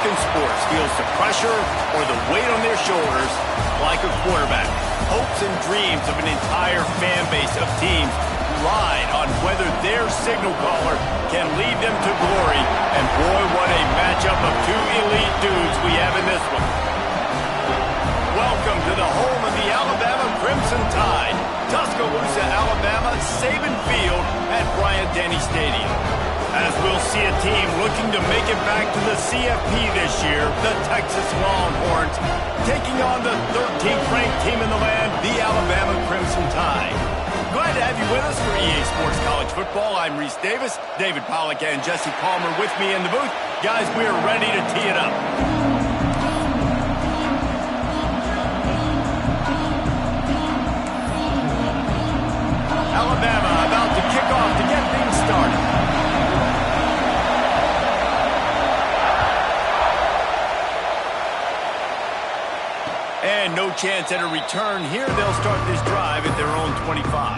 American sports feels the pressure or the weight on their shoulders like a quarterback. Hopes and dreams of an entire fan base of teams ride on whether their signal caller can lead them to glory. And boy, what a matchup of two elite dudes we have in this one. Welcome to the home of the Alabama Crimson Tide. Tuscaloosa, Alabama, Saban Field at Bryant-Denny Stadium. As we'll see a team looking to make it back to the CFP this year, the Texas Longhorns, taking on the 13th ranked team in the land, the Alabama Crimson Tide. Glad to have you with us for EA Sports College Football. I'm Reese Davis, David Pollack and Jesse Palmer with me in the booth. Guys, we are ready to tee it up. Alabama about to kick off to get things started. And no chance at a return here. They'll start this drive at their own 25.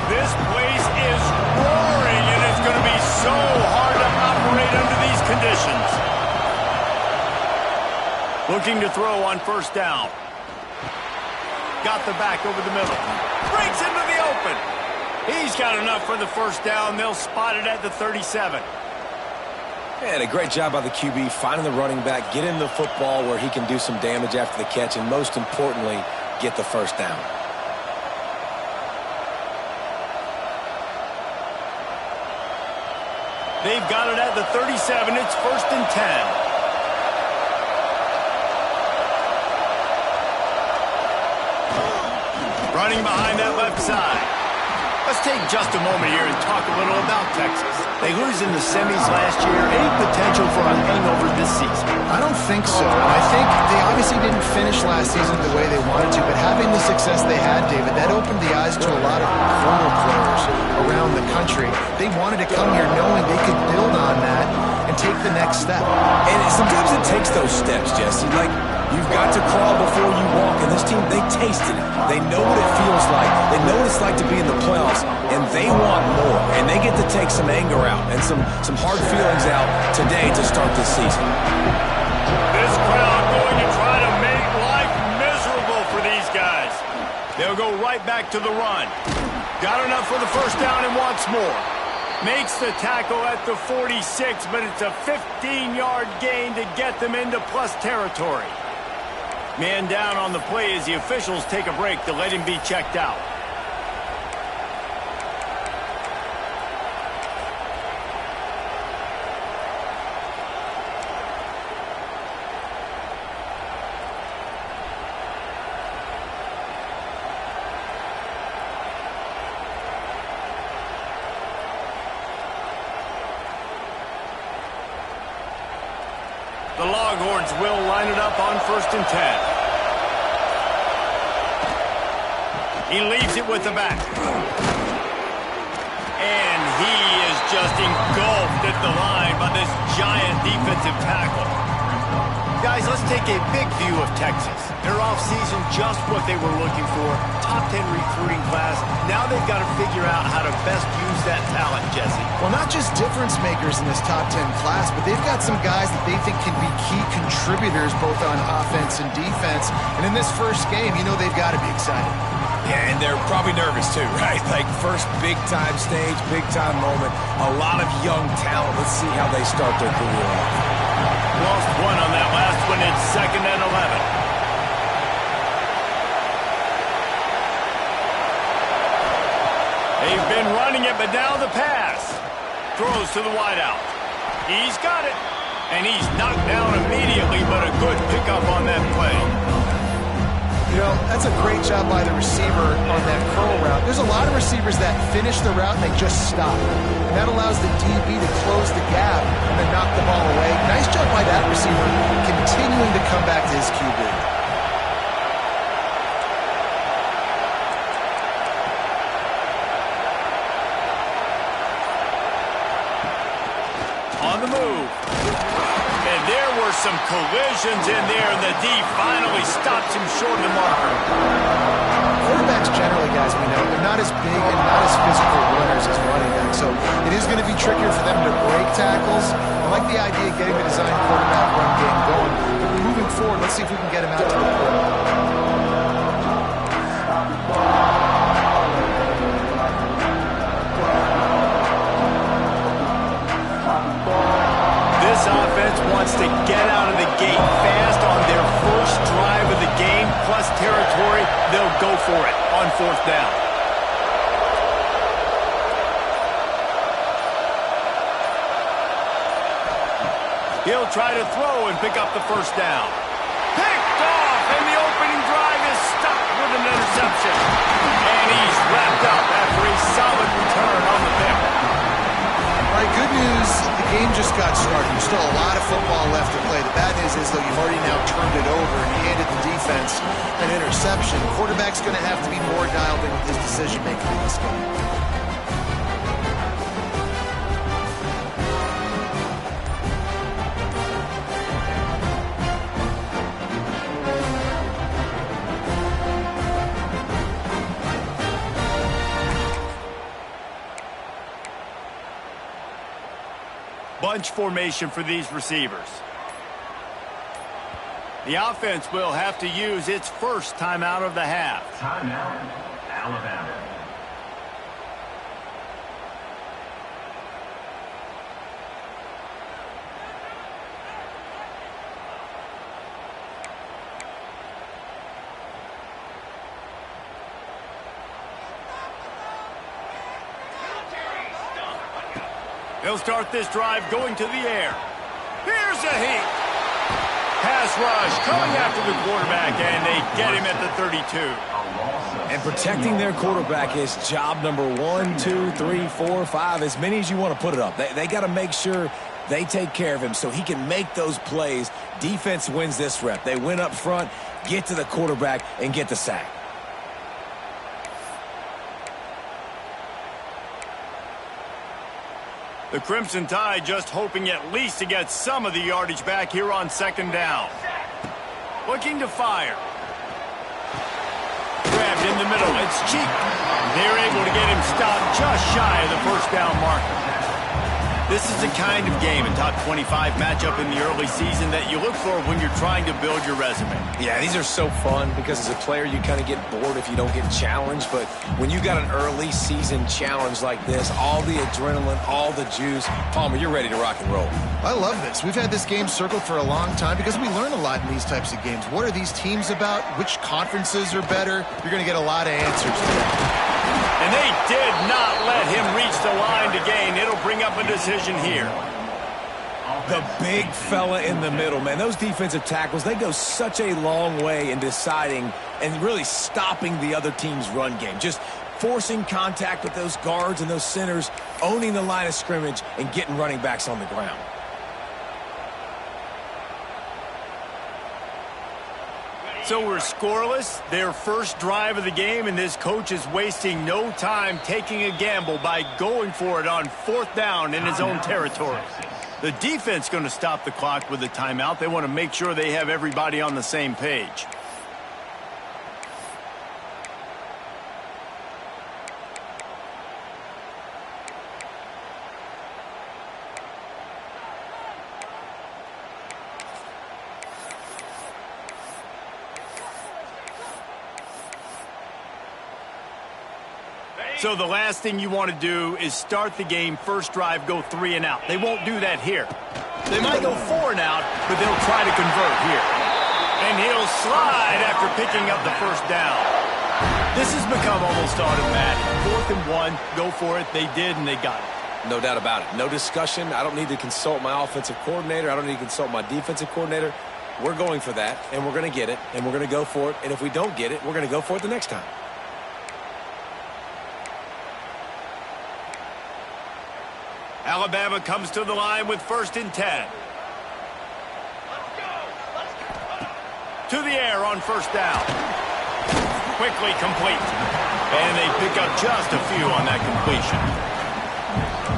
This place is roaring, and it's going to be so hard to operate under these conditions. Looking to throw on first down. Got the back over the middle. Breaks into the open. He's got enough for the first down. They'll spot it at the 37. And a great job by the QB finding the running back, getting the football where he can do some damage after the catch, and most importantly, get the first down. They've got it at the 37. It's 1st and 10. Running behind that left side. Let's take just a moment here and talk a little about Texas. They lose in the semis last year. Any potential for a hangover this season? I don't think so. I think they obviously didn't finish last season the way they wanted to, but having the success they had, David, that opened the eyes to a lot of former players around the country. They wanted to come here knowing they could build on that and take the next step. And sometimes it takes those steps, Jesse. Like, you've got to crawl before you walk, and this team, they tasted it. They know what it feels like. They know what it's like to be in the playoffs, and they want more. And they get to take some anger out and some hard feelings out today to start this season. This crowd going to try to make life miserable for these guys. They'll go right back to the run. Got enough for the first down and wants more. Makes the tackle at the 46, but it's a 15-yard gain to get them into plus territory. Man down on the play as the officials take a break to let him be checked out. The Longhorns will line it up on 1st and 10. He leaves it with the back. And he is just engulfed at the line by this giant defensive tackle. Guys, let's take a big view of Texas. Their offseason, just what they were looking for. Top 10 recruiting class. Now they've got to figure out how to best use that talent, Jesse. Well, not just difference makers in this top 10 class, but they've got some guys that they think can be key contributors both on offense and defense. And in this first game, you know they've got to be excited. Yeah, and they're probably nervous too, right? Like, first big-time stage, big-time moment. A lot of young talent. Let's see how they start their career off. Lost one on that last one. It's 2nd and 11. They've been running it, but now the pass. Throws to the wideout. He's got it. And he's knocked down immediately, but a good pickup on that play. You know, that's a great job by the receiver on that curl route. There's a lot of receivers that finish the route and they just stop. And that allows the DB to close the gap and then knock the ball away. Nice job by that receiver, continuing to come back to his QB. On collisions in there, and the D finally stops him short of the marker. Quarterbacks generally, guys, we know, they're not as big and not as physical runners as running backs, so it is going to be trickier for them to break tackles. I like the idea of getting the design quarterback run game going. But moving forward, let's see if we can get him out to the quarterback. This offense wants to get out of the gate fast on their first drive of the game, plus territory. They'll go for it on 4th down. He'll try to throw and pick up the 1st down. Picked off, and the opening drive is stopped with an interception. And he's wrapped up after a solid return on the pick. All right, good news, the game just got started. There's still a lot of football left to play. The bad news is, though, you've already now turned it over and handed the defense an interception. Quarterback's going to have to be more dialed in with his decision-making in this game. Bunch formation for these receivers. The offense will have to use its first timeout of the half. Timeout, Alabama. They'll start this drive going to the air. Here's a heat. Pass rush coming after the quarterback, and they get him at the 32. And protecting their quarterback is job number 1, 2, 3, 4, 5, as many as you want to put it up. They got to make sure they take care of him so he can make those plays. Defense wins this rep. They win up front, get to the quarterback, and get the sack. The Crimson Tide just hoping at least to get some of the yardage back here on 2nd down. Looking to fire. Grabbed in the middle. It's cheap. They're able to get him stopped just shy of the 1st down marker. This is the kind of game, a top 25 matchup in the early season, that you look for when you're trying to build your resume. Yeah, these are so fun because as a player you kind of get bored if you don't get challenged, but when you got an early season challenge like this, all the adrenaline, all the juice, Palmer, you're ready to rock and roll. I love this. We've had this game circled for a long time because we learn a lot in these types of games. What are these teams about? Which conferences are better? You're going to get a lot of answers today. And they did not let him reach the line to gain. It'll bring up a decision here. The big fella in the middle, man. Those defensive tackles, they go such a long way in deciding and really stopping the other team's run game. Just forcing contact with those guards and those centers, owning the line of scrimmage, and getting running backs on the ground. So we're scoreless, their first drive of the game, and this coach is wasting no time taking a gamble by going for it on 4th down in his own territory. The defense going to stop the clock with a timeout. They want to make sure they have everybody on the same page. So the last thing you want to do is start the game, first drive, go 3 and out. They won't do that here. They might go 4 and out, but they'll try to convert here. And he'll slide after picking up the 1st down. This has become almost automatic. 4th and 1, go for it. They did, and they got it. No doubt about it. No discussion. I don't need to consult my offensive coordinator. I don't need to consult my defensive coordinator. We're going for that, and we're going to get it, and we're going to go for it. And if we don't get it, we're going to go for it the next time. Alabama comes to the line with 1st and 10. To the air on 1st down. Quickly complete. And they pick up just a few on that completion.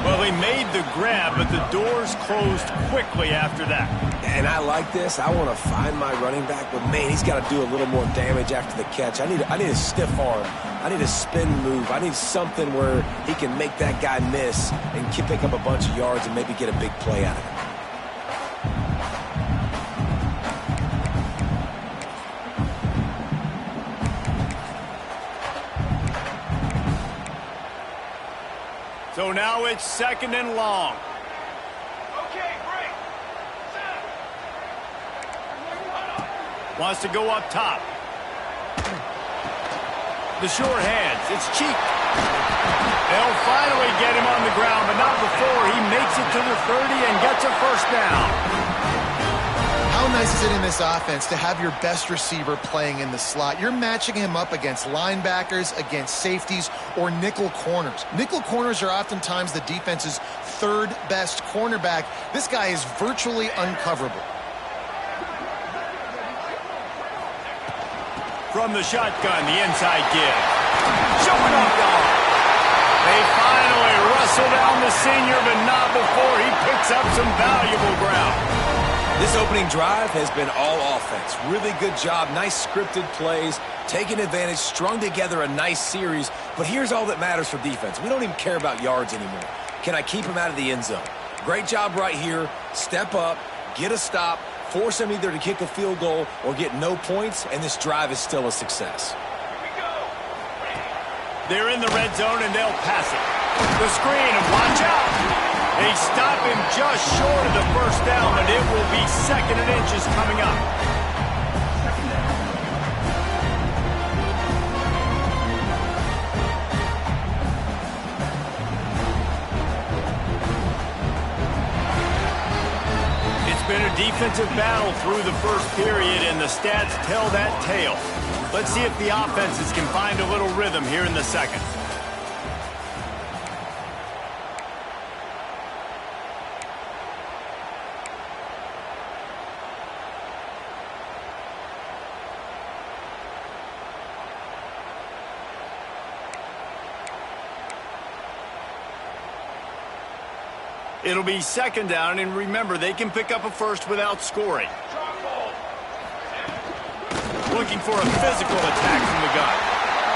Well, he made the grab, but the doors closed quickly after that. And I like this. I want to find my running back, but man, he's got to do a little more damage after the catch. I need a stiff arm. I need a spin move. I need something where he can make that guy miss and pick up a bunch of yards and maybe get a big play out of it. So now it's 2nd and long. Okay, break. Wants to go up top. The short hands. It's cheap. They'll finally get him on the ground, but not before he makes it to the 30 and gets a first down. How nice is it in this offense to have your best receiver playing in the slot? You're matching him up against linebackers, against safeties, or nickel corners. Nickel corners are oftentimes the defense's third best cornerback. This guy is virtually uncoverable. From the shotgun, the inside give. Showing off guard. They finally wrestle down the senior, but not before he picks up some valuable ground. This opening drive has been all offense. Really good job, nice scripted plays, taking advantage, strung together a nice series. But here's all that matters for defense. We don't even care about yards anymore. Can I keep him out of the end zone? Great job right here. Step up, get a stop, force him either to kick a field goal or get no points, and this drive is still a success. They're in the red zone, and they'll pass it. The screen, and watch out. They stop him just short of the first down, and it will be 2nd and inches coming up. It's been a defensive battle through the first period, and the stats tell that tale. Let's see if the offenses can find a little rhythm here in the second. It'll be 2nd down, and remember, they can pick up a first without scoring. Looking for a physical attack from the gun.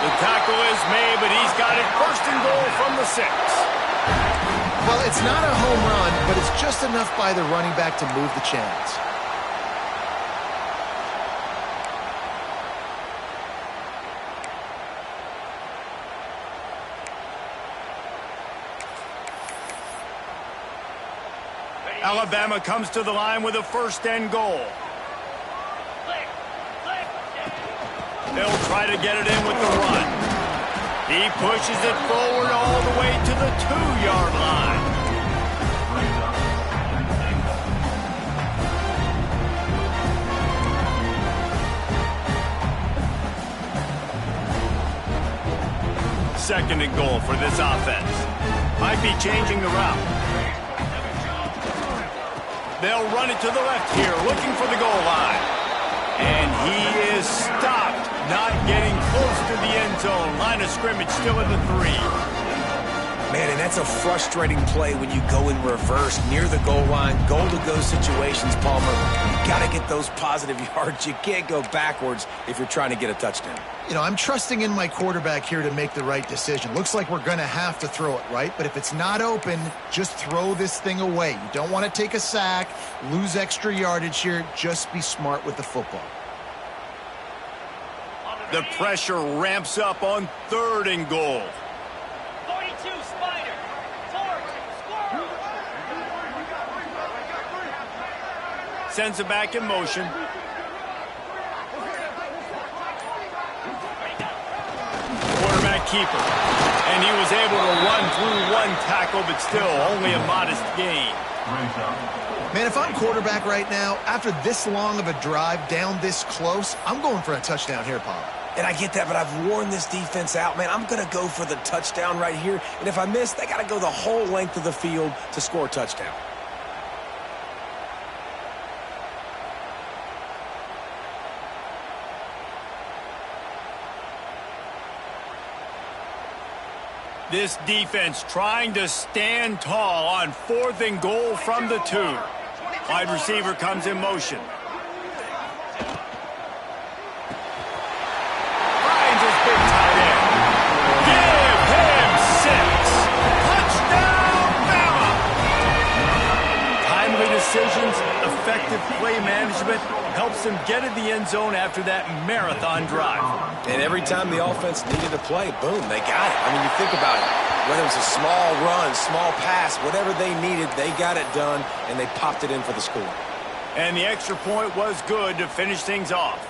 The tackle is made, but he's got it 1st and goal from the 6. Well, it's not a home run, but it's just enough by the running back to move the chains. Alabama comes to the line with a 1st and goal. They'll try to get it in with the run. He pushes it forward all the way to the 2-yard line. Second and goal for this offense. Might be changing the route. They'll run it to the left here, looking for the goal line. And he is stopped, not getting close to the end zone. Line of scrimmage still at the 3. Man, and that's a frustrating play when you go in reverse near the goal line, goal-to-go situations, Palmer. You got to get those positive yards. You can't go backwards if you're trying to get a touchdown. You know, I'm trusting in my quarterback here to make the right decision. Looks like we're going to have to throw it, right? But if it's not open, just throw this thing away. You don't want to take a sack, lose extra yardage here. Just be smart with the football. The pressure ramps up on 3rd and goal. 42, Spider. Torch, squirrel. Sends it back in motion. Quarterback keeper. And he was able to run through 1 tackle, but still only a modest gain. Man, if I'm quarterback right now, after this long of a drive down this close, I'm going for a touchdown here, Paul. And I get that, but I've worn this defense out, man. I'm going to go for the touchdown right here. And if I miss, they got to go the whole length of the field to score a touchdown. This defense trying to stand tall on 4th and goal from the 2. Wide receiver comes in motion. Finds his big tight end. Give him 6. Touchdown, Bama! Timely decisions, effective play management helps them get in the end zone after that marathon drive. And every time the offense needed a play, boom, they got it. I mean, you think about it. Whether it was a small run, small pass, whatever they needed, they got it done, and they popped it in for the score. And the extra point was good to finish things off.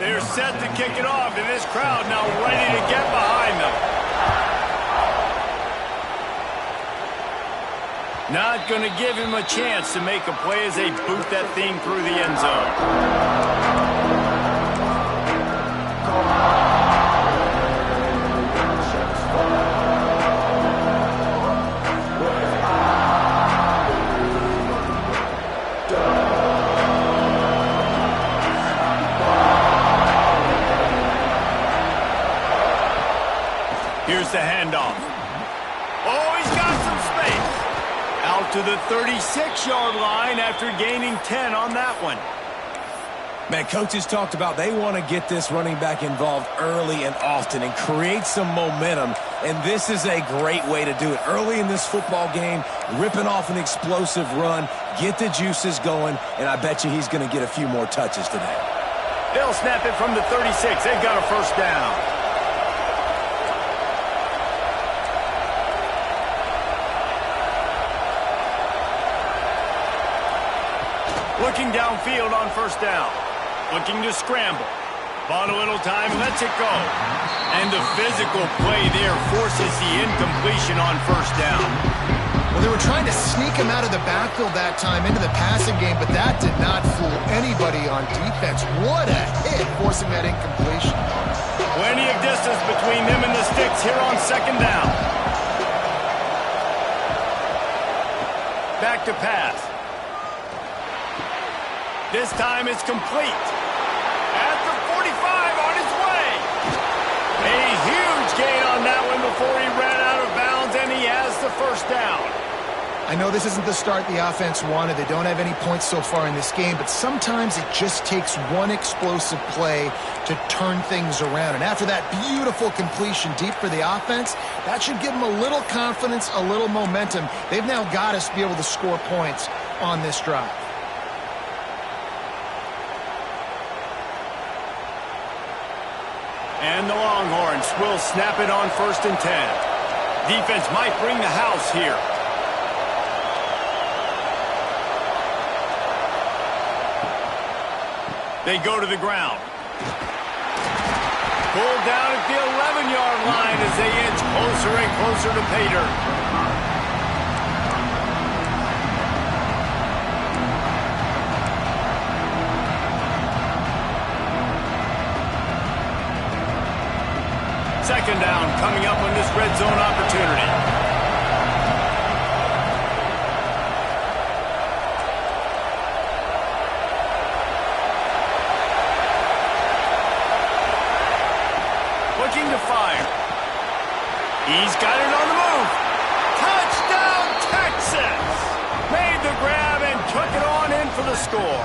They're set to kick it off, and this crowd now ready to get behind them. Not going to give him a chance to make a play as they boot that thing through the end zone. Here's the handoff. Oh, he's got some space. Out to the 36-yard line after gaining 10 on that one. Man, coaches talked about they want to get this running back involved early and often and create some momentum, and this is a great way to do it. Early in this football game, ripping off an explosive run, get the juices going, and I bet you he's going to get a few more touches today. They'll snap it from the 36. They've got a first down. Looking downfield on first down. Looking to scramble. Bought a little time, lets it go. And the physical play there forces the incompletion on first down. Well, they were trying to sneak him out of the backfield that time into the passing game, but that did not fool anybody on defense. What a hit, forcing that incompletion. Plenty of distance between them and the sticks here on second down. Back to pass. This time it's complete. At the 45, on his way. A huge gain on that one before he ran out of bounds, and he has the first down. I know this isn't the start the offense wanted. They don't have any points so far in this game, but sometimes it just takes one explosive play to turn things around. And after that beautiful completion deep for the offense, that should give them a little confidence, a little momentum. They've now got us to be able to score points on this drive. And the Longhorns will snap it on 1st and 10. Defense might bring the house here. They go to the ground. Pulled down at the 11-yard line as they inch closer and closer to pay dirt. Second down coming up on this red zone opportunity. Looking to fire. He's got it on the move. Touchdown, Texas! Made the grab and took it on in for the score.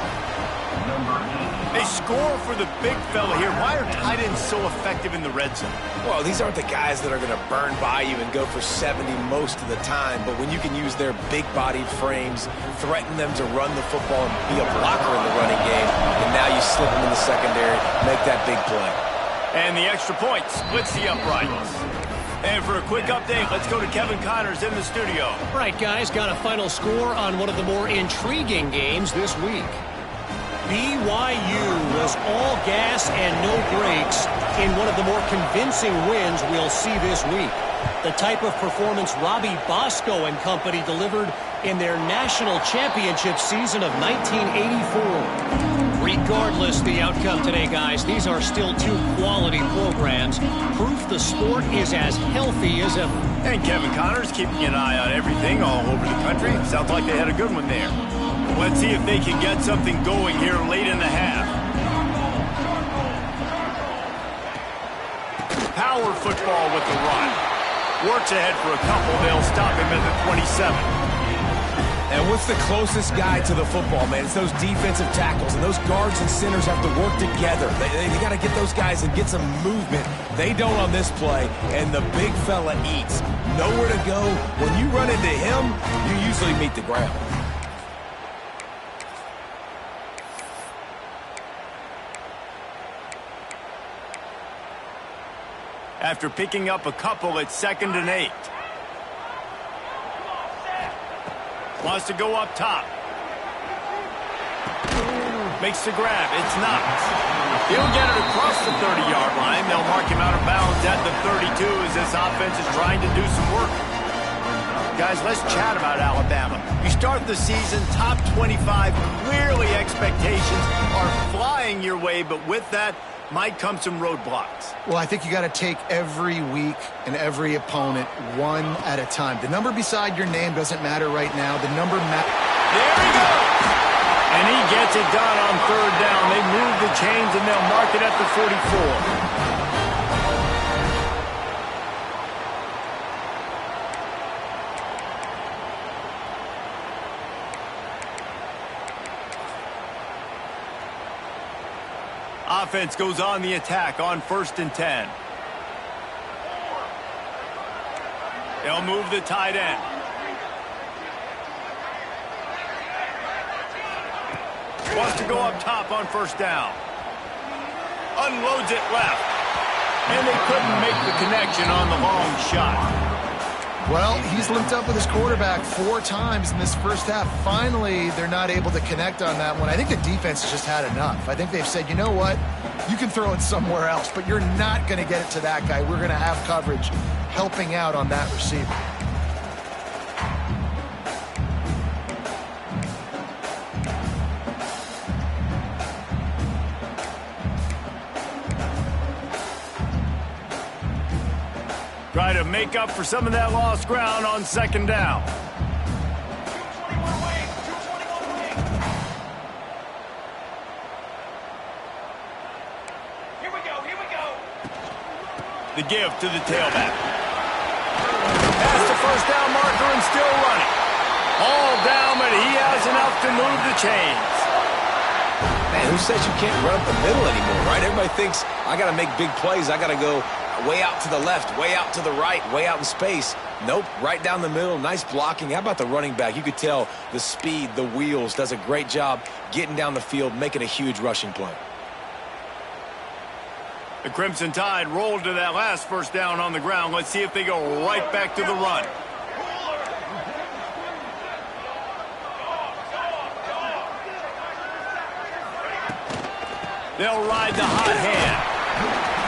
They score for the big fella here. Why are tight ends so effective in the red zone? Well, these aren't the guys that are going to burn by you and go for 70 most of the time, but when you can use their big-bodied frames, threaten them to run the football and be a blocker in the running game, and now you slip them in the secondary, make that big play. And the extra point splits the uprights. And for a quick update, let's go to Kevin Connors in the studio. Right, guys, got a final score on one of the more intriguing games this week. BYU was all gas and no brakes in one of the more convincing wins we'll see this week. The type of performance Robbie Bosco and company delivered in their national championship season of 1984. Regardless the outcome today, guys, these are still two quality programs. Proof the sport is as healthy as ever. And Kevin Connors keeping an eye on everything all over the country. Sounds like they had a good one there. Let's see if they can get something going here late in the half. Power football with the run. Works ahead for a couple. They'll stop him at the 27. And what's the closest guy to the football, man? It's those defensive tackles, and those guards and centers have to work together. They got to get those guys and get some movement. They don't on this play, and the big fella eats. Nowhere to go. When you run into him, you usually meet the ground. After picking up a couple, it's 2nd and 8. Wants to go up top. Makes the grab. It's Knox. He'll get it across the 30-yard line. They'll mark him out of bounds at the 32 as this offense is trying to do some work. Guys, let's chat about Alabama. You start the season top 25. Clearly expectations are flying your way, but with that might come some roadblocks. Well, I think you got to take every week and every opponent one at a time. The number beside your name doesn't matter right now. The number matters. There he goes! And he gets it done on 3rd down. They move the chains and they'll mark it at the 44. Offense goes on the attack on 1st and 10. They'll move the tight end. Wants to go up top on 1st down. Unloads it left. And they couldn't make the connection on the long shot. Well, he's linked up with his quarterback 4 times in this first half. Finally, they're not able to connect on that one. I think the defense has just had enough. I think they've said, you know what? You can throw it somewhere else, but you're not going to get it to that guy. We're going to have coverage helping out on that receiver. Try to make up for some of that lost ground on 2nd down. 221 wing, 221 wing. Here we go, here we go. The give to the tailback. Past the 1st down marker and still running. All down, but he has enough to move the chains. Man, who says you can't run up the middle anymore, right? Everybody thinks, I got to make big plays. I got to go way out to the left, way out to the right, way out in space. Nope, right down the middle. Nice blocking. How about the running back? You could tell the speed, the wheels, does a great job getting down the field, making a huge rushing play. The Crimson Tide rolled to that last 1st down on the ground. Let's see if they go right back to the run. They'll ride the hot hand.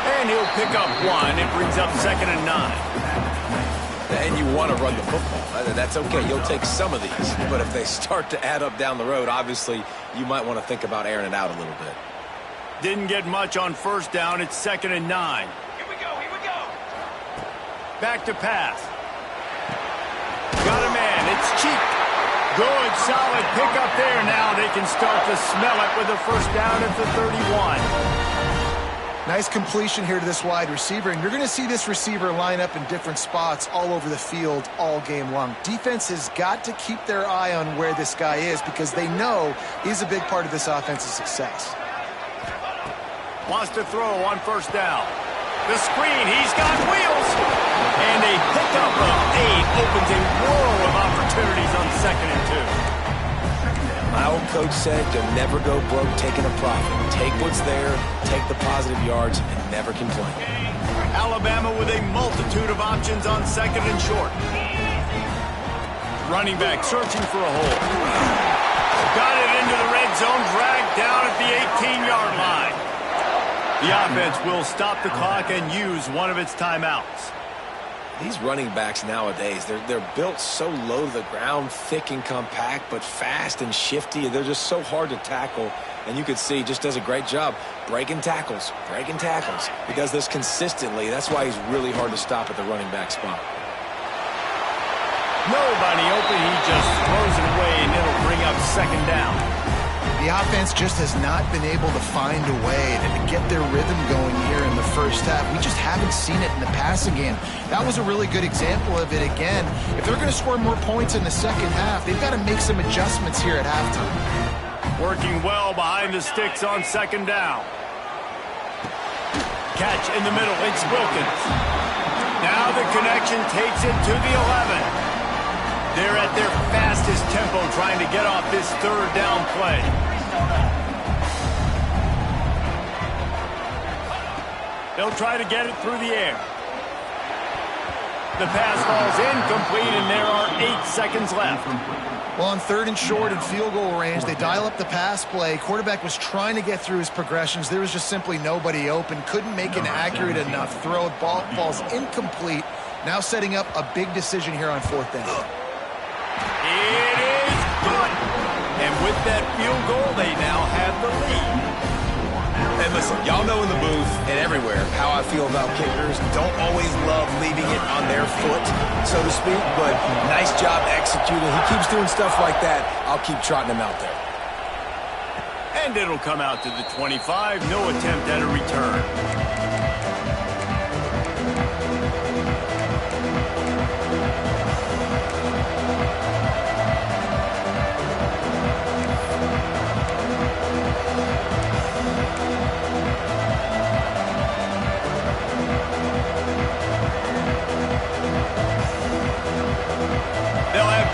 And he'll pick up 1. It brings up 2nd and 9. And you want to run the football. That's okay. You'll take some of these. But if they start to add up down the road, obviously, you might want to think about airing it out a little bit. Didn't get much on 1st down. It's 2nd and 9. Here we go, here we go. Back to pass. Got a man. It's cheap. Good, solid pickup there. Now they can start to smell it with a 1st down at the 31. Nice completion here to this wide receiver, and you're going to see this receiver line up in different spots all over the field all game long. Defense has got to keep their eye on where this guy is because they know he's a big part of this offense's success. Wants to throw on 1st down. The screen, he's got wheels. And a pickup of 8 opens a world of opportunities on 2nd and 2. My old coach said you'll never go broke taking a profit. Take what's there, take the positive yards, and never complain. Alabama with a multitude of options on 2nd and short. Running back searching for a hole. Got it into the red zone, dragged down at the 18-yard line. The offense will stop the clock and use one of its timeouts. These running backs nowadays, they're built so low to the ground, thick and compact, but fast and shifty. They're just so hard to tackle. And you can see he just does a great job breaking tackles, breaking tackles. He does this consistently. That's why he's really hard to stop at the running back spot. Nobody open. He just throws it away, and it'll bring up 2nd down. The offense just has not been able to find a way to get their rhythm going here in the first half. We just haven't seen it in the passing game. That was a really good example of it again. If they're going to score more points in the second half, they've got to make some adjustments here at halftime. Working well behind the sticks on second down. Catch in the middle, it's Wilkins. Now the connection takes it to the 11. They're at their fastest tempo trying to get off this third down play. They'll try to get it through the air. The pass falls incomplete, and there are 8 seconds left. Well, on 3rd and short and field goal range, they dial up the pass play. Quarterback was trying to get through his progressions. There was just simply nobody open. Couldn't make an accurate enough throw. Ball falls incomplete. Now setting up a big decision here on 4th down. It is good. And with that field goal, they now have the lead. And listen, y'all know in the booth and everywhere how I feel about kickers. Don't always love leaving it on their foot, so to speak, but nice job executing. He keeps doing stuff like that. I'll keep trotting him out there. And it'll come out to the 25. No attempt at a return.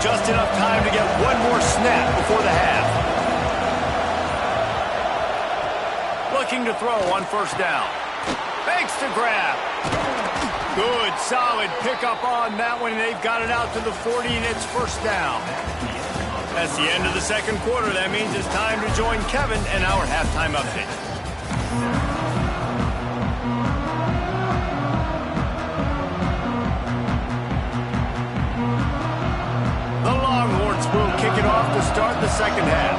Just enough time to get one more snap before the half. Looking to throw on 1st down. Fakes to grab. Good, solid pickup on that one. They've got it out to the 40, and it's 1st down. That's the end of the 2nd quarter. That means it's time to join Kevin and our halftime update. Will kick it off to start the 2nd half.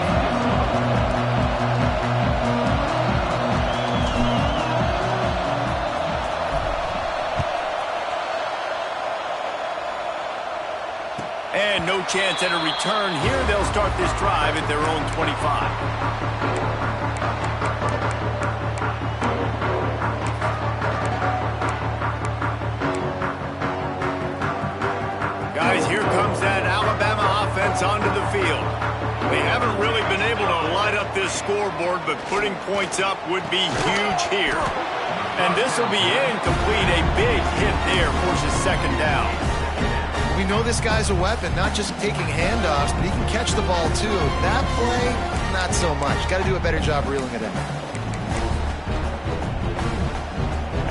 And no chance at a return here. They'll start this drive at their own 25. Guys, here comes that Alabama offense onto the field. They haven't really been able to light up this scoreboard, but putting points up would be huge here. And this will be incomplete. A big hit there forces 2nd down. We know this guy's a weapon, not just taking handoffs, but he can catch the ball too. That play, not so much. Got to do a better job reeling it in.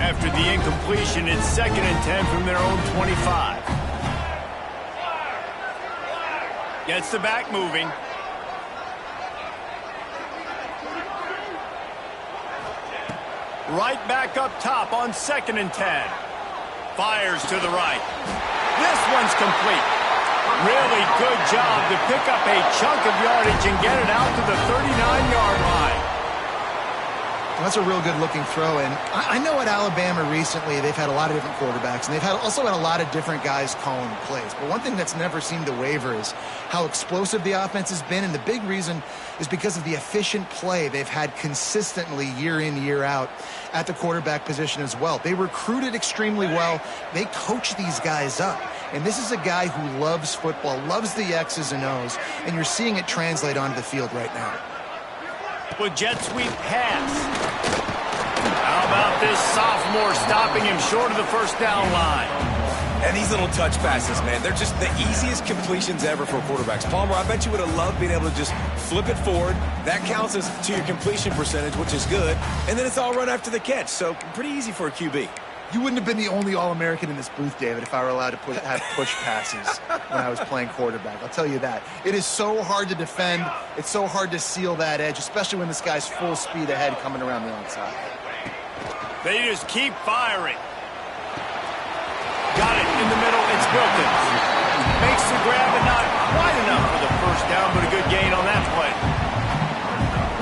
After the incompletion, it's 2nd and 10 from their own 25. Gets the back moving. Right back up top on 2nd and 10. Fires to the right. This one's complete. Really good job to pick up a chunk of yardage and get it out to the 39-yard line. That's a real good-looking throw, and I know at Alabama recently they've had a lot of different quarterbacks, and they've also had a lot of different guys calling the plays. But one thing that's never seemed to waver is how explosive the offense has been, and the big reason is because of the efficient play they've had consistently year in, year out at the quarterback position as well. They recruited extremely well. They coach these guys up, and this is a guy who loves football, loves the X's and O's, and you're seeing it translate onto the field right now. With jet sweep pass. How about this sophomore stopping him short of the 1st down line? And these little touch passes, man, they're just the easiest completions ever for quarterbacks. Palmer, I bet you would have loved being able to just flip it forward. That counts as to your completion percentage, which is good. And then it's all run after the catch, so pretty easy for a QB. You wouldn't have been the only All-American in this booth, David, if I were allowed to have push passes when I was playing quarterback. I'll tell you that. It is so hard to defend. It's so hard to seal that edge, especially when this guy's full speed ahead coming around the outside. They just keep firing. Got it in the middle. It's Wilkins. Makes the grab, and not quite enough for the 1st down, but a good gain on that play.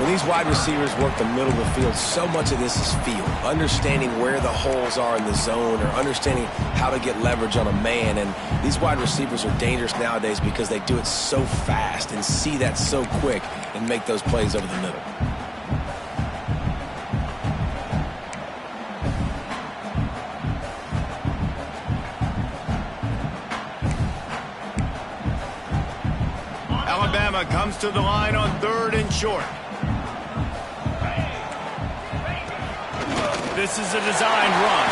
Well, these wide receivers work the middle of the field, so much of this is feel, understanding where the holes are in the zone or understanding how to get leverage on a man. And these wide receivers are dangerous nowadays because they do it so fast and see that so quick and make those plays over the middle. Alabama comes to the line on 3rd and short. This is a designed run.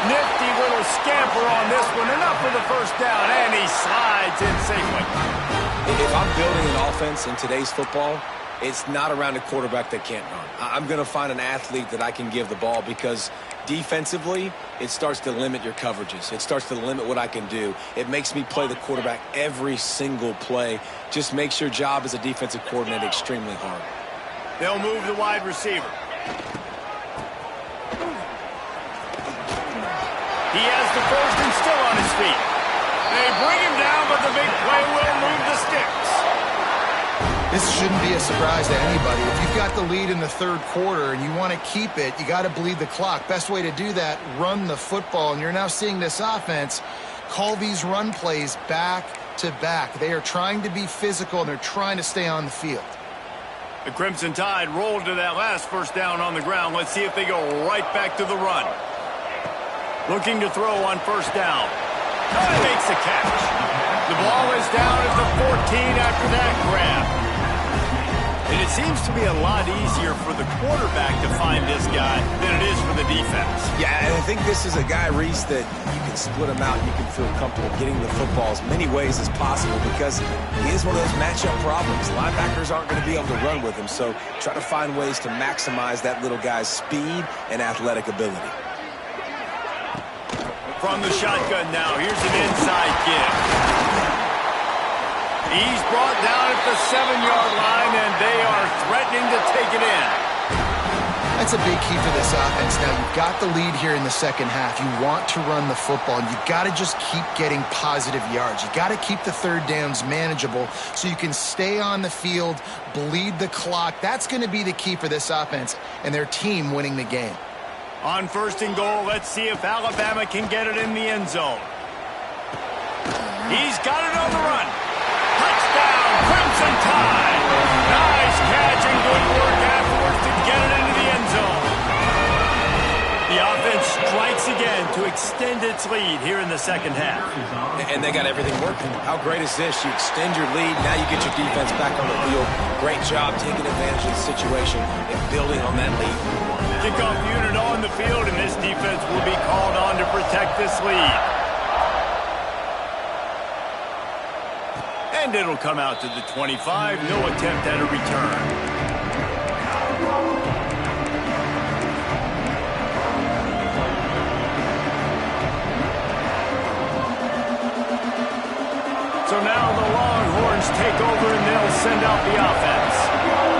Nifty little scamper on this one. Enough for the first down, and he slides in safely. If I'm building an offense in today's football, it's not around a quarterback that can't run. I'm going to find an athlete that I can give the ball because defensively, it starts to limit your coverages. It starts to limit what I can do. It makes me play the quarterback every single play. Just makes your job as a defensive coordinator extremely hard. They'll move the wide receiver. He has the first and still on his feet. They bring him down, but the big play will move the sticks. This shouldn't be a surprise to anybody. If you've got the lead in the 3rd quarter and you want to keep it, you got to bleed the clock. Best way to do that, run the football. And you're now seeing this offense call these run plays back to back. They are trying to be physical, and they're trying to stay on the field. The Crimson Tide rolled to that last first down on the ground. Let's see if they go right back to the run. Looking to throw on first down. Oh, he makes the catch. The ball is down at the 14 after that grab. And it seems to be a lot easier for the quarterback to find this guy than it is for the defense. Yeah, and I think this is a guy, Reese, that you can split him out and you can feel comfortable getting the football as many ways as possible because he is one of those matchup problems. Linebackers aren't going to be able to run with him, so try to find ways to maximize that little guy's speed and athletic ability. From the shotgun now, here's an inside give. He's brought down at the 7-yard line, and they are threatening to take it in. That's a big key for this offense. Now, you've got the lead here in the second half. You want to run the football, and you've got to just keep getting positive yards. You've got to keep the 3rd downs manageable so you can stay on the field, bleed the clock. That's going to be the key for this offense and their team winning the game. On 1st and goal, let's see if Alabama can get it in the end zone. He's got it on the run. Touchdown, Crimson Tide. Nice catch and good work afterwards to get it into the end zone. The offense strikes again to extend its lead here in the second half. And they got everything working. How great is this? You extend your lead, now you get your defense back on the field. Great job taking advantage of the situation and building on that lead. Kickoff unit on the field, and this defense will be called on to protect this lead. And it'll come out to the 25. No attempt at a return. So now the Longhorns take over and they'll send out the offense.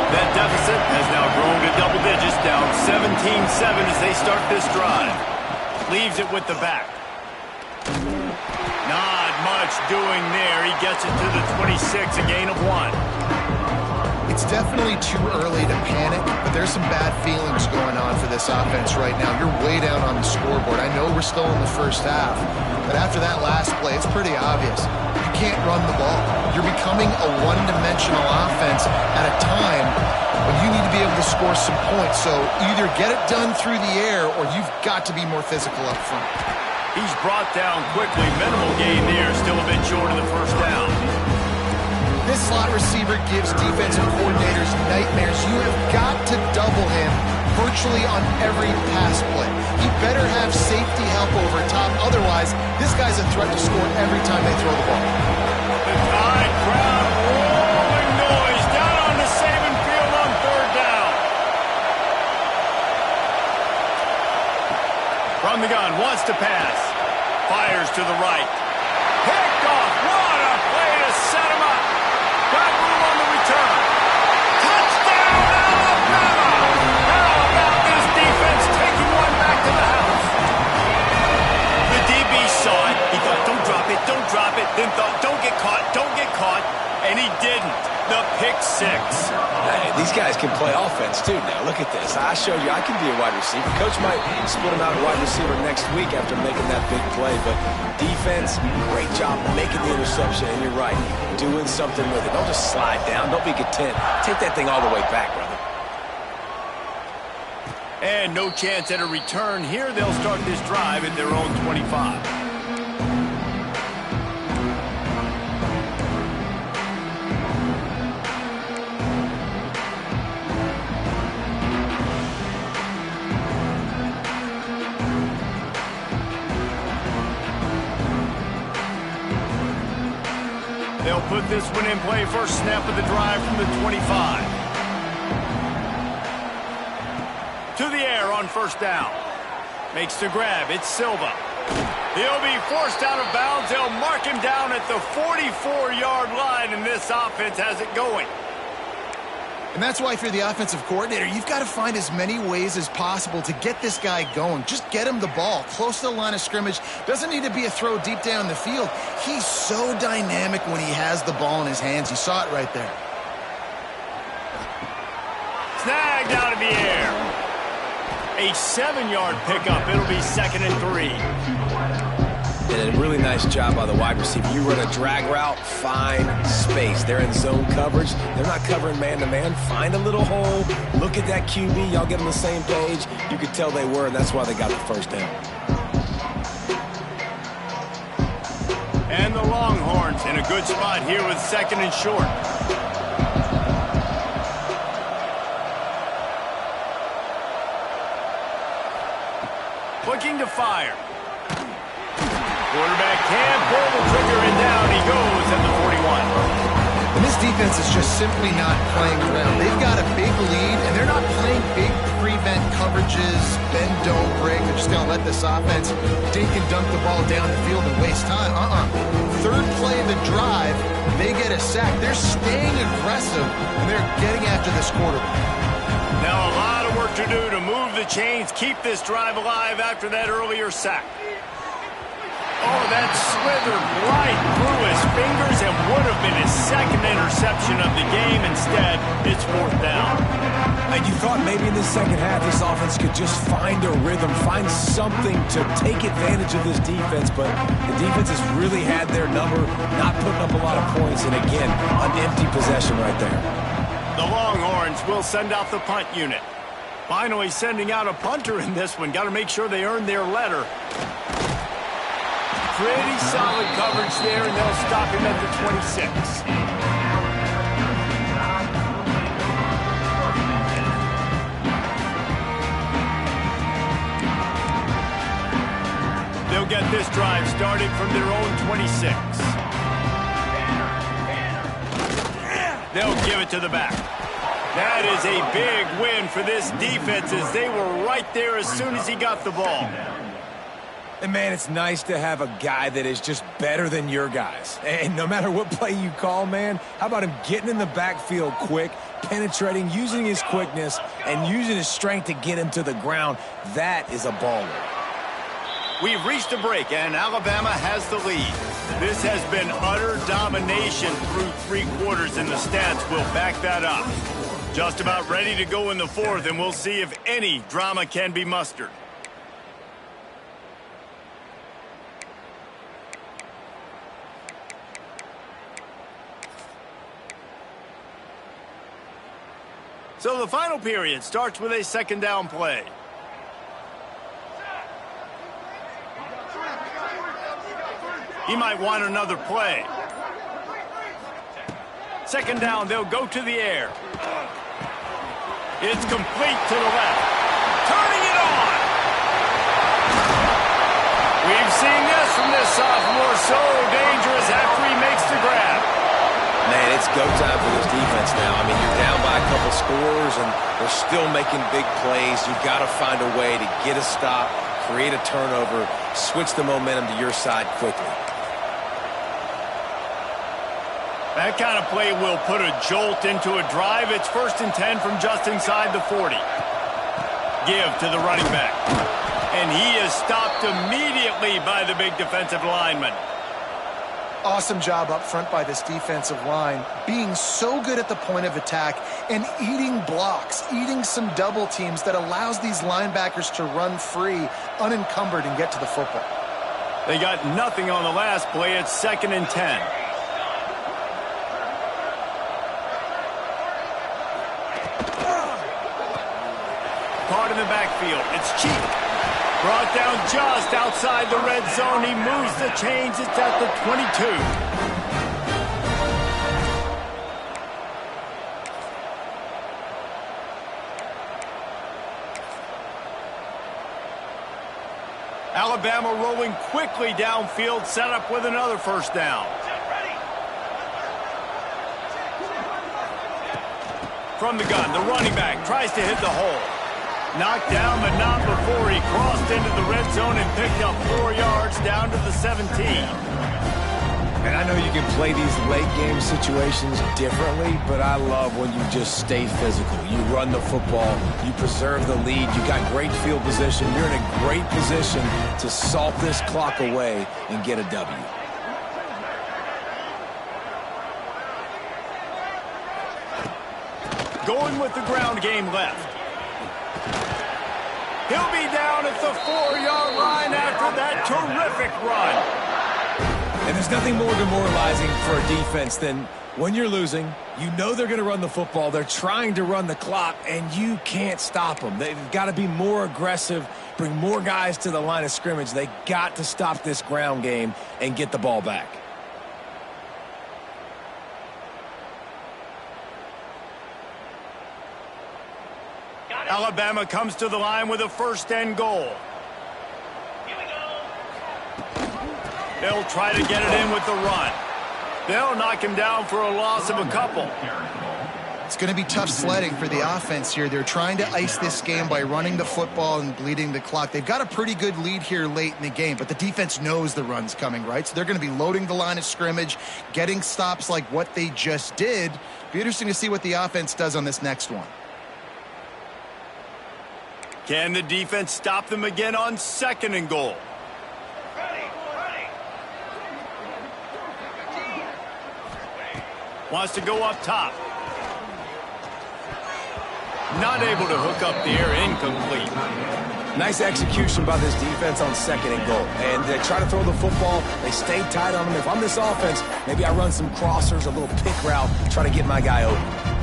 That deficit has now grown to double digits, down 17-7 as they start this drive. Leaves it with the back. Not much doing there. He gets it to the 26, a gain of 1. It's definitely too early to panic, but there's some bad feelings going on for this offense right now. You're way down on the scoreboard. I know we're still in the first half, but after that last play, it's pretty obvious. You can't run the ball. You're becoming a one-dimensional offense at a time when you need to be able to score some points. So either get it done through the air or you've got to be more physical up front. He's brought down quickly. Minimal gain there. Still a bit short of the first down. This slot receiver gives defensive coordinators nightmares. You have got to double him virtually on every pass play. You better have safety help over top. Otherwise, this guy's a threat to score every time they throw the ball. The Tide crowd rolling noise down on the Saban field on 3rd down. From the gun, wants to pass. Fires to the right. Picked off. What a play to set him up. Got room on the return. Touchdown, Alabama! How about this defense taking one back to the house? The DB saw it. He thought, don't drop it, then thought, don't get caught, And he didn't. The pick six. Hey, these guys can play offense, too, now. Look at this. I showed you I can be a wide receiver. Coach might split him out at wide receiver next week after making that big play. But defense, great job making the interception. And you're right, doing something with it. Don't just slide down. Don't be content. Take that thing all the way back, brother. And no chance at a return here. They'll start this drive at their own 25. They'll put this one in play. First snap of the drive from the 25. To the air on first down. Makes the grab. It's Silva. He'll be forced out of bounds. They'll mark him down at the 44-yard line, and this offense has it going. And that's why if you're the offensive coordinator, you've got to find as many ways as possible to get this guy going. Just get him the ball close to the line of scrimmage. Doesn't need to be a throw deep down the field. He's so dynamic when he has the ball in his hands. You saw it right there. Snagged out of the air. A 7-yard pickup. It'll be 2nd and 3. And a really nice job by the wide receiver. You run a drag route, find space. They're in zone coverage. They're not covering man-to-man. Find a little hole. Look at that QB. Y'all get on the same page. You could tell they were, and that's why they got the first down. And the Longhorns in a good spot here with 2nd and short. Looking to fire. Quarterback can't pull the trigger, and down he goes at the 41. And this defense is just simply not playing around. They've got a big lead, and they're not playing big prevent coverages, bend, don't break. They're just going to let this offense dink and dunk the ball down the field and waste time. Third play of the drive, they get a sack. They're staying aggressive, and they're getting after this quarterback. Now a lot of work to do to move the chains, keep this drive alive after that earlier sack. Oh, that slithered right through his fingers and would have been his 2nd interception of the game. Instead, it's 4th down. And you thought maybe in the second half this offense could just find a rhythm, find something to take advantage of this defense, but the defense has really had their number, not putting up a lot of points, and again, an empty possession right there. The Longhorns will send out the punt unit. Finally sending out a punter in this one. Got to make sure they earn their letter. Pretty solid coverage there, and they'll stop him at the 26. They'll get this drive started from their own 26. They'll give it to the back. That is a big win for this defense as they were right there as soon as he got the ball. And, man, it's nice to have a guy that is just better than your guys. And no matter what play you call, man, how about him getting in the backfield quick, penetrating, using his quickness, and using his strength to get him to the ground? That is a baller. We've reached a break, and Alabama has the lead. This has been utter domination through 3 quarters, and the stats will back that up. Just about ready to go in the 4th, and we'll see if any drama can be mustered. So the final period starts with a 2nd down play. He might want another play. 2nd down, they'll go to the air. It's complete to the left. Turning it on. We've seen this from this sophomore. So dangerous after he makes the grab. Man, it's go time for this defense now. I mean, you're down by a couple scores, and they're still making big plays. You've got to find a way to get a stop, create a turnover, switch the momentum to your side quickly. That kind of play will put a jolt into a drive. It's 1st and 10 from just inside the 40. Give to the running back. And he is stopped immediately by the big defensive lineman. Awesome job up front by this defensive line, being so good at the point of attack and eating blocks, eating some double teams that allows these linebackers to run free, unencumbered, and get to the football. They got nothing on the last play. It's 2nd and 10. Caught in the backfield. It's cheap. Brought down just outside the red zone. He moves the chains. It's at the 22. Alabama rolling quickly downfield, set up with another first down. From the gun, the running back tries to hit the hole. Knocked down, but not before he crossed into the red zone and picked up 4 yards down to the 17. And I know you can play these late-game situations differently, but I love when you just stay physical. You run the football, you preserve the lead, you got great field position, you're in a great position to salt this clock away and get a W. Going with the ground game left. He'll be down at the 4-yard line after that terrific run. And there's nothing more demoralizing for a defense than when you're losing, you know they're going to run the football, they're trying to run the clock, and you can't stop them. They've got to be more aggressive, bring more guys to the line of scrimmage. They got to stop this ground game and get the ball back. Alabama comes to the line with a 1st and goal. Here we go. They'll try to get it in with the run. They'll knock him down for a loss of a couple. It's going to be tough sledding for the offense here. They're trying to ice this game by running the football and bleeding the clock. They've got a pretty good lead here late in the game, but the defense knows the run's coming, right? So they're going to be loading the line of scrimmage, getting stops like what they just did. Be interesting to see what the offense does on this next one. Can the defense stop them again on 2nd and goal? Wants to go up top. Not able to hook up the air, incomplete. Nice execution by this defense on 2nd and goal. And they try to throw the football. They stay tight on them. If I'm this offense, maybe I run some crossers, a little pick route, try to get my guy open.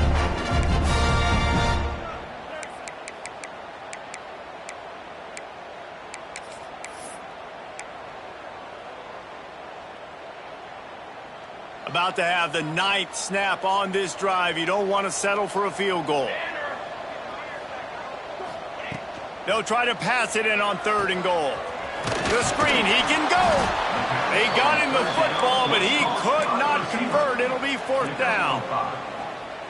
About to have the 9th snap on this drive. You don't want to settle for a field goal. They'll try to pass it in on 3rd and goal. The screen, he can go. They got him the football, but he could not convert. It'll be 4th down.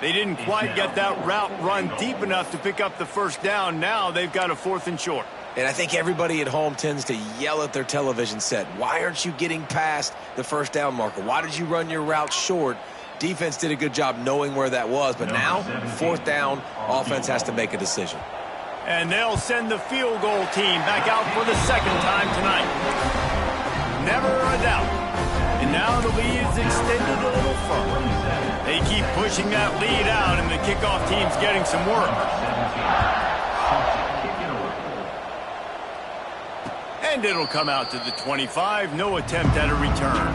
They didn't quite get that route run deep enough to pick up the 1st down. Now they've got a 4th and short. And I think everybody at home tends to yell at their television set. Why aren't you getting past the 1st down marker? Why did you run your route short? Defense did a good job knowing where that was, but now, 4th down, offense has to make a decision. And they'll send the field goal team back out for the 2nd time tonight. Never a doubt. And now the lead is extended a little further. They keep pushing that lead out, and the kickoff team's getting some work. And it'll come out to the 25. No attempt at a return.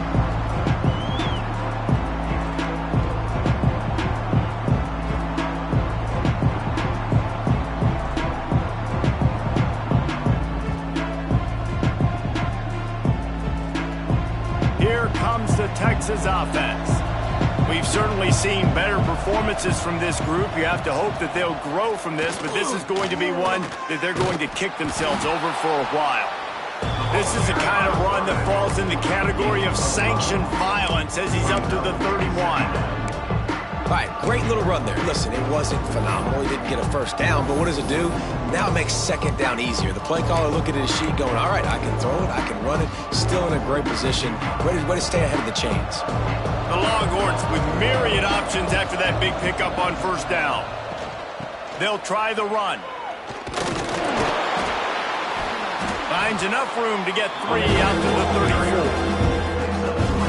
Here comes the Texas offense. We've certainly seen better performances from this group. You have to hope that they'll grow from this, but this is going to be one that they're going to kick themselves over for a while. This is the kind of run that falls in the category of sanctioned violence as he's up to the 31. All right, great little run there. Listen, it wasn't phenomenal. He didn't get a 1st down, but what does it do? Now it makes 2nd down easier. The play caller looking at his sheet going, all right, I can throw it, I can run it. Still in a great position. Ready to stay ahead of the chains. The Longhorns with myriad options after that big pickup on 1st down. They'll try the run. Finds enough room to get 3 out to the 34.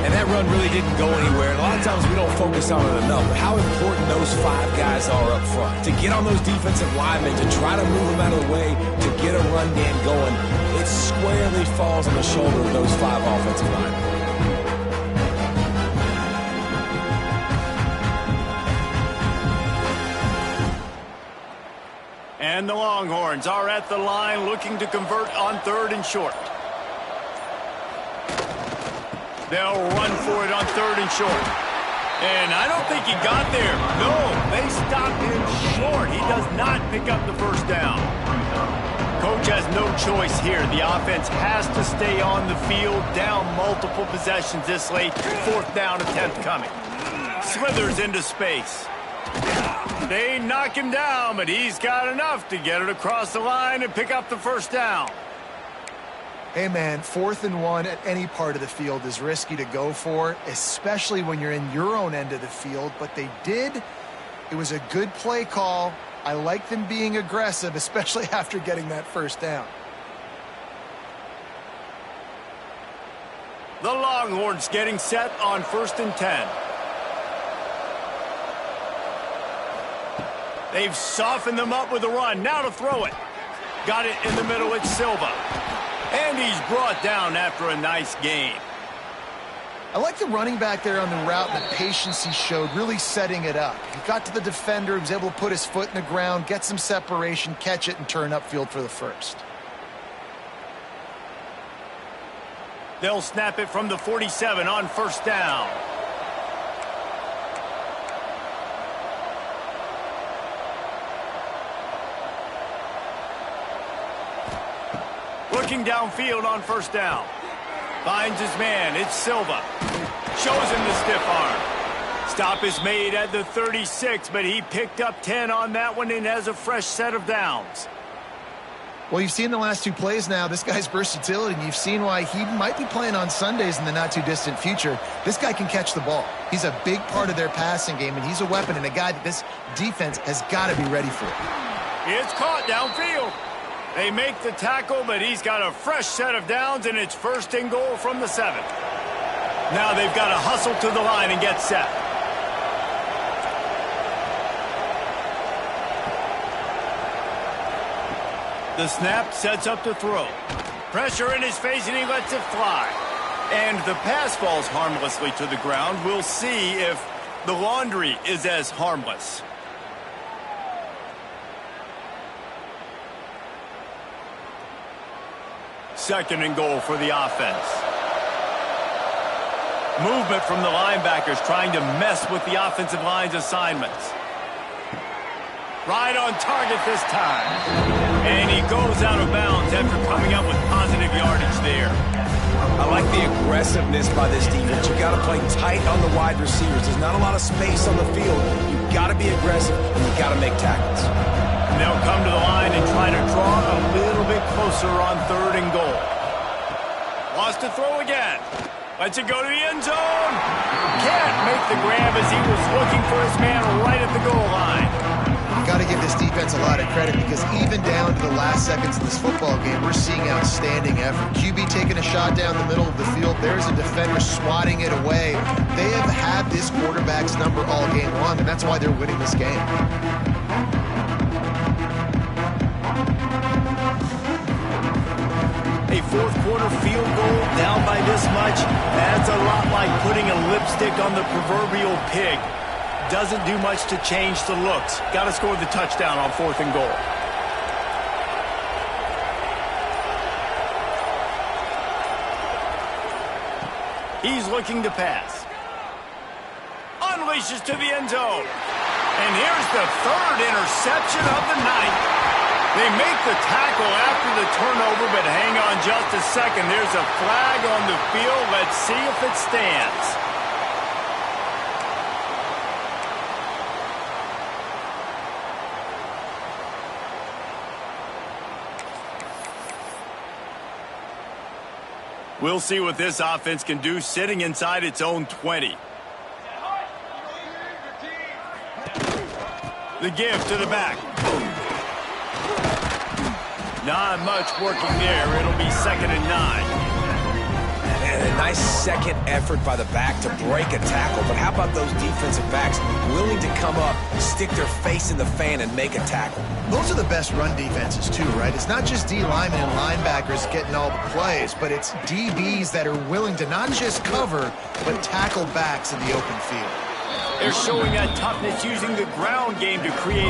And that run really didn't go anywhere. And a lot of times we don't focus on it enough, but how important those 5 guys are up front. To get on those defensive linemen, to try to move them out of the way, to get a run game going, it squarely falls on the shoulder of those 5 offensive linemen. And the Longhorns are at the line looking to convert on 3rd and short. They'll run for it on 3rd and short. And I don't think he got there. No, they stopped him short. He does not pick up the first down. Coach has no choice here. The offense has to stay on the field, down multiple possessions this late. 4th down attempt coming. Slithers into space. They knock him down, but he's got enough to get it across the line and pick up the first down. Hey, man, 4th and 1 at any part of the field is risky to go for, especially when you're in your own end of the field. But they did. It was a good play call. I like them being aggressive, especially after getting that first down. The Longhorns getting set on 1st and 10. They've softened them up with a run. Now to throw it. Got it in the middle. It's Silva. And he's brought down after a nice gain. I like the running back there on the route and the patience he showed, really setting it up. He got to the defender, he was able to put his foot in the ground, get some separation, catch it, and turn upfield for the first. They'll snap it from the 47 on 1st down. Looking downfield on 1st down. Finds his man. It's Silva. Shows him the stiff arm. Stop is made at the 36, but he picked up 10 on that one and has a fresh set of downs. Well, you've seen the last 2 plays now. This guy's versatility, and you've seen why he might be playing on Sundays in the not-too-distant future. This guy can catch the ball. He's a big part of their passing game, and he's a weapon and a guy that this defense has got to be ready for. It's caught downfield. They make the tackle, but he's got a fresh set of downs, and it's 1st and goal from the 7. Now they've got to hustle to the line and get set. The snap sets up to throw. Pressure in his face, and he lets it fly. And the pass falls harmlessly to the ground. We'll see if the laundry is as harmless. Second and goal for the offense. Movement from the linebackers trying to mess with the offensive line's assignments. Right on target this time. And he goes out of bounds after coming up with positive yardage there. I like the aggressiveness by this defense. You've got to play tight on the wide receivers. There's not a lot of space on the field. You've got to be aggressive, and you've got to make tackles. And they'll come to the line and try to draw a little bit closer on 3rd and goal. Wants to throw again. Lets it go to the end zone. Can't make the grab as he was looking for his man right at the goal line. Got to give this defense a lot of credit because even down to the last seconds of this football game, we're seeing outstanding effort. QB taking a shot down the middle of the field. There's a defender swatting it away. They have had this quarterback's number all game long, and that's why they're winning this game. A 4th quarter field goal down by this much, that's a lot like putting a lipstick on the proverbial pig. Doesn't do much to change the looks. Got to score the touchdown on 4th and goal. He's looking to pass. Unleashes to the end zone. And here's the 3rd interception of the night. They make the tackle after the turnover, but hang on just a second. There's a flag on the field. Let's see if it stands. We'll see what this offense can do sitting inside its own 20. The give to the back. Not much working there. It'll be 2nd and 9. And a nice last-second effort by the back to break a tackle. But how about those defensive backs willing to come up, stick their face in the fan, and make a tackle? Those are the best run defenses, too, right? It's not just D linemen and linebackers getting all the plays, but it's DBs that are willing to not just cover, but tackle backs in the open field. They're showing that toughness using the ground game to create